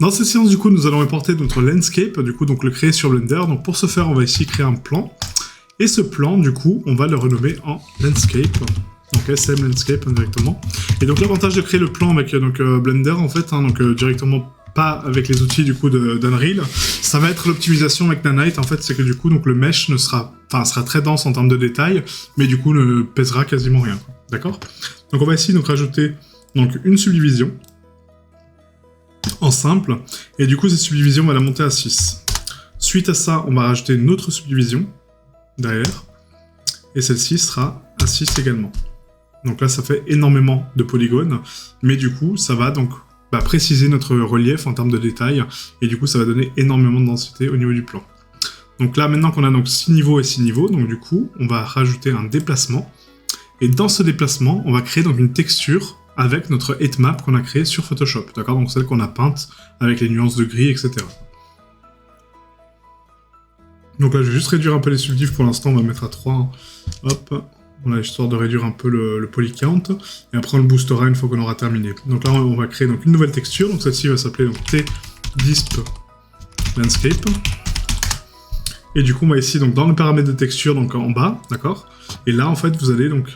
Dans cette séance, du coup, nous allons importer notre landscape, du coup, donc le créer sur Blender. Donc pour ce faire, on va ici créer un plan. Et ce plan, du coup, on va le renommer en landscape. Donc SM landscape directement. Et donc l'avantage de créer le plan avec Blender, en fait, directement pas avec les outils du coup d'Unreal, ça va être l'optimisation avec Nanite. En fait, c'est que du coup, donc le mesh sera très dense en termes de détails, mais du coup ne pèsera quasiment rien. D'accord ? Donc on va ici donc rajouter donc une subdivision en simple, et du coup cette subdivision on va la monter à 6. Suite à ça, on va rajouter une autre subdivision derrière, et celle-ci sera à 6 également. Donc là ça fait énormément de polygones, mais du coup ça va donc préciser notre relief en termes de détails, et du coup ça va donner énormément de densité au niveau du plan. Donc là maintenant qu'on a donc 6 niveaux et 6 niveaux, donc du coup on va rajouter un déplacement, et dans ce déplacement on va créer donc une texture avec notre heatmap qu'on a créé sur Photoshop, d'accord ? Donc celle qu'on a peinte avec les nuances de gris, etc. Donc là, je vais juste réduire un peu les subdivs pour l'instant, on va mettre à 3. Hein. Hop, voilà, histoire de réduire un peu le poly count, et après on le boostera une fois qu'on aura terminé. Donc là, on va créer donc une nouvelle texture, donc celle-ci va s'appeler T-Disp Landscape. Et du coup, on va ici, donc dans le paramètre de texture, donc en bas, d'accord ? Et là, en fait, vous allez donc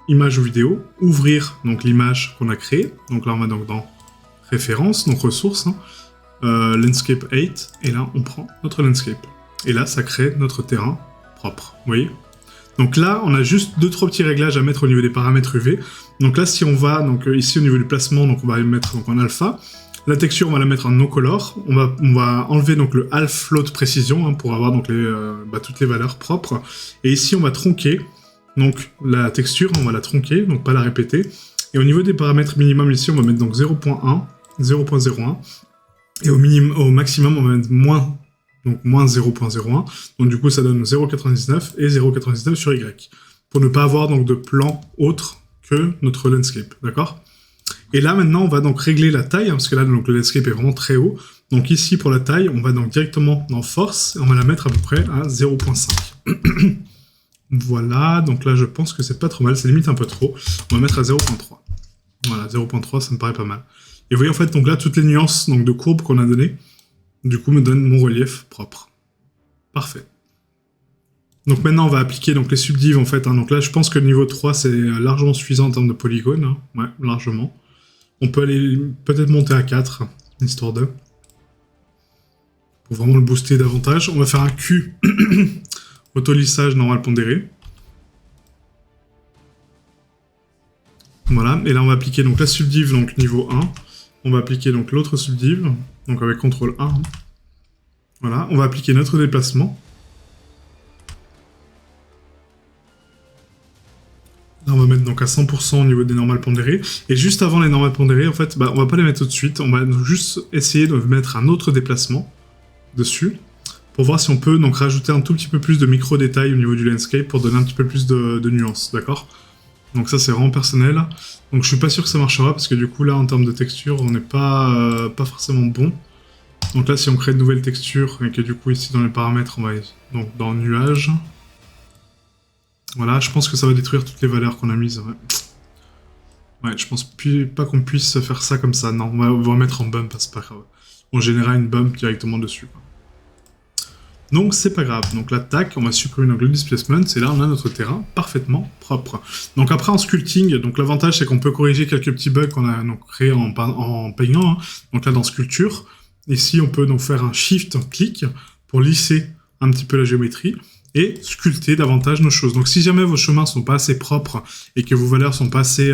image ou vidéo, ouvrir donc l'image qu'on a créée. Donc là, on va donc dans référence, donc ressources, landscape 8, et là, on prend notre landscape. Et là, ça crée notre terrain propre, vous voyez ? Donc là, on a juste 2-3 petits réglages à mettre au niveau des paramètres UV. Donc là, si on va ici au niveau du placement, donc on va le mettre en alpha. La texture, on va la mettre en no color. On va enlever donc le half float précision pour avoir donc toutes les valeurs propres. Et ici, on va tronquer. Donc la texture, on va la tronquer, donc pas la répéter. Et au niveau des paramètres minimum ici, on va mettre donc 0.1, 0.01. Et au maximum, on va mettre moins 0.01. Donc du coup, ça donne 0.99 et 0.99 sur Y. Pour ne pas avoir donc de plan autre que notre landscape, d'accord ? Et là, maintenant, on va donc régler la taille, parce que là, donc, le landscape est vraiment très haut. Donc ici, pour la taille, on va donc directement dans Force, et on va la mettre à peu près à 0.5. Voilà, donc là je pense que c'est pas trop mal, c'est limite un peu trop. On va mettre à 0.3. Voilà, 0.3, ça me paraît pas mal. Et vous voyez en fait, donc là, toutes les nuances de courbes qu'on a données, du coup, me donnent mon relief propre. Parfait. Donc maintenant, on va appliquer donc, les subdives en fait. Donc là, je pense que le niveau 3, c'est largement suffisant en termes de polygones. Hein. Ouais, largement. On peut aller peut-être monter à 4, histoire de. Pour vraiment le booster davantage. On va faire un Q. Autolissage normal pondéré. Voilà, et là on va appliquer donc la subdiv donc niveau 1. On va appliquer donc l'autre subdiv, donc avec CTRL 1. Voilà, on va appliquer notre déplacement. Là on va mettre donc à 100% au niveau des normales pondérées. Et juste avant les normales pondérées, en fait, on va pas les mettre tout de suite. On va juste essayer de mettre un autre déplacement dessus. Pour voir si on peut donc rajouter un tout petit peu plus de micro-détails au niveau du landscape pour donner un petit peu plus de nuances, d'accord ? Donc ça c'est vraiment personnel. Donc je suis pas sûr que ça marchera parce que du coup là en termes de texture on n'est pas forcément bon. Donc là si on crée de nouvelles textures et que du coup ici dans les paramètres on va donc dans nuage. Voilà, je pense que ça va détruire toutes les valeurs qu'on a mises. Ouais, je pense pas qu'on puisse faire ça comme ça. Non, on va mettre en bump, c'est pas grave. On générera une bump directement dessus, quoi. Donc c'est pas grave, donc là tac, on va supprimer donc, le displacement, et là on a notre terrain parfaitement propre. Donc après en sculpting, donc l'avantage c'est qu'on peut corriger quelques petits bugs qu'on a donc, créés en peignant, hein. Donc là dans sculpture, ici on peut donc faire un shift-clic pour lisser un petit peu la géométrie et sculpter davantage nos choses. Donc si jamais vos chemins sont pas assez propres et que vos valeurs sont pas assez,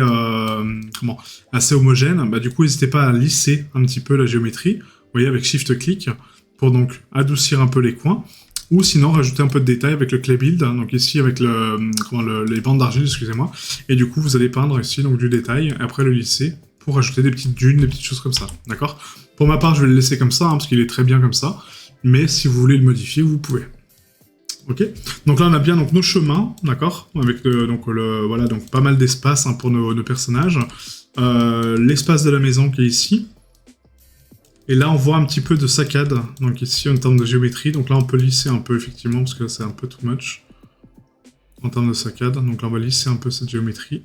assez homogènes, du coup n'hésitez pas à lisser un petit peu la géométrie, vous voyez avec shift-clic, pour donc adoucir un peu les coins, ou sinon rajouter un peu de détail avec le clay build, hein, donc ici avec les bandes d'argile, excusez-moi, et du coup vous allez peindre ici donc du détail, et après le lisser, pour rajouter des petites dunes, des petites choses comme ça, d'accord ? Pour ma part je vais le laisser comme ça, hein, parce qu'il est très bien comme ça, mais si vous voulez le modifier, vous pouvez. Ok ? Donc là on a bien donc, nos chemins, d'accord ? Avec voilà, donc pas mal d'espace hein, pour nos personnages, l'espace de la maison qui est ici. Et là, on voit un petit peu de saccade, donc ici, en termes de géométrie. Donc là, on peut lisser un peu, effectivement, parce que c'est un peu too much, en termes de saccade. Donc là, on va lisser un peu cette géométrie.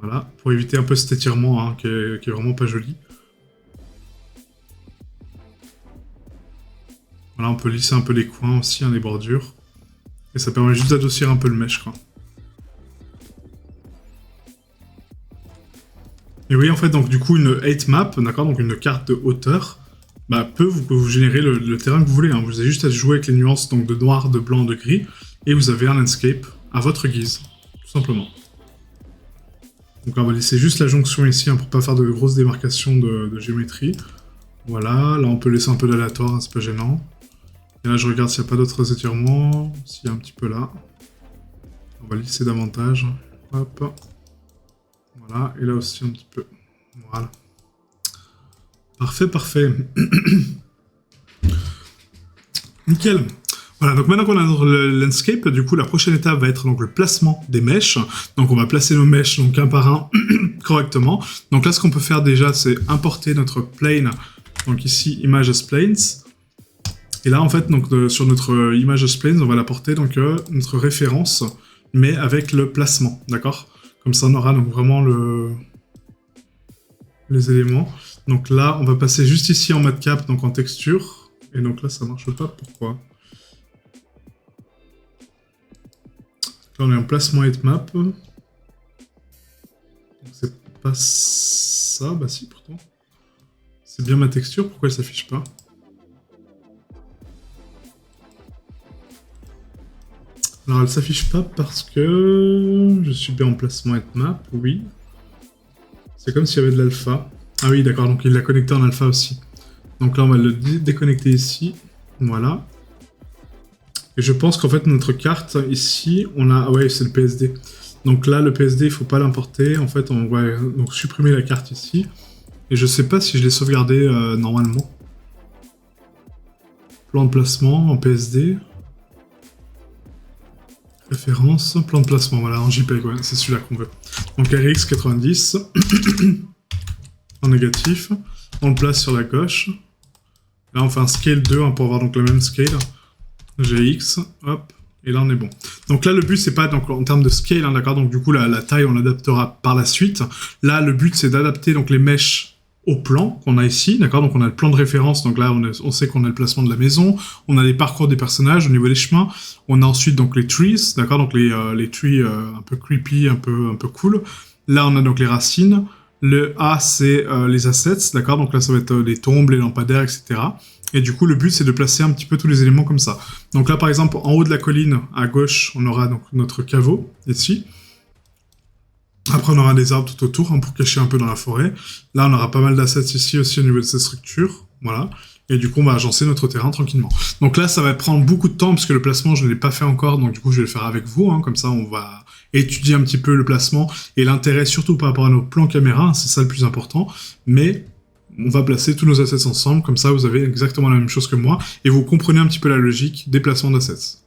Voilà, pour éviter un peu cet étirement, hein, qui est vraiment pas joli. Voilà, on peut lisser un peu les coins aussi, hein, les bordures. Et ça permet juste d'adoucir un peu le mesh, quoi. Et oui, en fait, donc du coup, une 8 map, d'accord, donc une carte de hauteur, bah, peut vous générer le terrain que vous voulez. Hein. Vous avez juste à jouer avec les nuances donc, de noir, de blanc, de gris, et vous avez un landscape à votre guise, tout simplement. Donc là, on va laisser juste la jonction ici hein, pour pas faire de grosses démarcations de géométrie. Voilà, là on peut laisser un peu d'aléatoire, hein, c'est pas gênant. Et là je regarde s'il n'y a pas d'autres étirements, s'il y a un petit peu là. On va lisser davantage. Hop. Voilà, et là aussi un petit peu. Voilà. Parfait, parfait. Nickel. Voilà, donc maintenant qu'on a notre landscape, du coup la prochaine étape va être donc le placement des mèches. Donc on va placer nos mèches donc un par un correctement. Donc là ce qu'on peut faire déjà c'est importer notre plane. Donc ici image as planes. Et là en fait donc sur notre image as planes on va l'apporter donc notre référence mais avec le placement, d'accord? Comme ça on aura donc vraiment les éléments. Donc là on va passer juste ici en mode cap donc en texture. Et donc là ça marche pas, pourquoi? Là, on est en placement 8 map. C'est pas ça, bah si pourtant. C'est bien ma texture, pourquoi elle s'affiche pas? Alors elle s'affiche pas parce que je suis bien en placement 8 map, oui. C'est comme s'il y avait de l'alpha. Ah oui d'accord, donc il l'a connecté en alpha aussi. Donc là on va le déconnecter ici, voilà. Et je pense qu'en fait, notre carte, ici, on a... Ah ouais, c'est le PSD. Donc là, le PSD, il faut pas l'importer. En fait, on va donc supprimer la carte ici. Et je sais pas si je l'ai sauvegardé normalement. Plan de placement en PSD. Référence, plan de placement, voilà, en JPEG, ouais, c'est celui-là qu'on veut. Donc RX 90. En négatif. On le place sur la gauche. Là, on fait un scale 2 hein, pour avoir donc le même scale. GX, hop, et là on est bon. Donc là le but c'est pas donc en termes de scale, hein, d'accord, donc du coup la taille on l'adaptera par la suite. Là le but c'est d'adapter donc les mèches au plan qu'on a ici, d'accord, donc on a le plan de référence, donc là on sait qu'on a le placement de la maison, on a les parcours des personnages au niveau des chemins, on a ensuite donc les trees, d'accord, donc les trees un peu creepy, un peu cool. Là on a donc les racines. Le A c'est les assets, d'accord, donc là ça va être les tombes, les lampadaires, etc. Et du coup, le but, c'est de placer un petit peu tous les éléments comme ça. Donc là, par exemple, en haut de la colline, à gauche, on aura donc notre caveau, ici. Après, on aura des arbres tout autour, hein, pour cacher un peu dans la forêt. Là, on aura pas mal d'assets ici aussi au niveau de cette structure. Voilà. Et du coup, on va agencer notre terrain tranquillement. Donc là, ça va prendre beaucoup de temps, parce que le placement, je ne l'ai pas fait encore. Donc du coup, je vais le faire avec vous. Hein, comme ça, on va étudier un petit peu le placement. Et l'intérêt, surtout par rapport à nos plans caméra, hein, c'est ça le plus important. Mais... on va placer tous nos assets ensemble, comme ça vous avez exactement la même chose que moi, et vous comprenez un petit peu la logique des placements d'assets.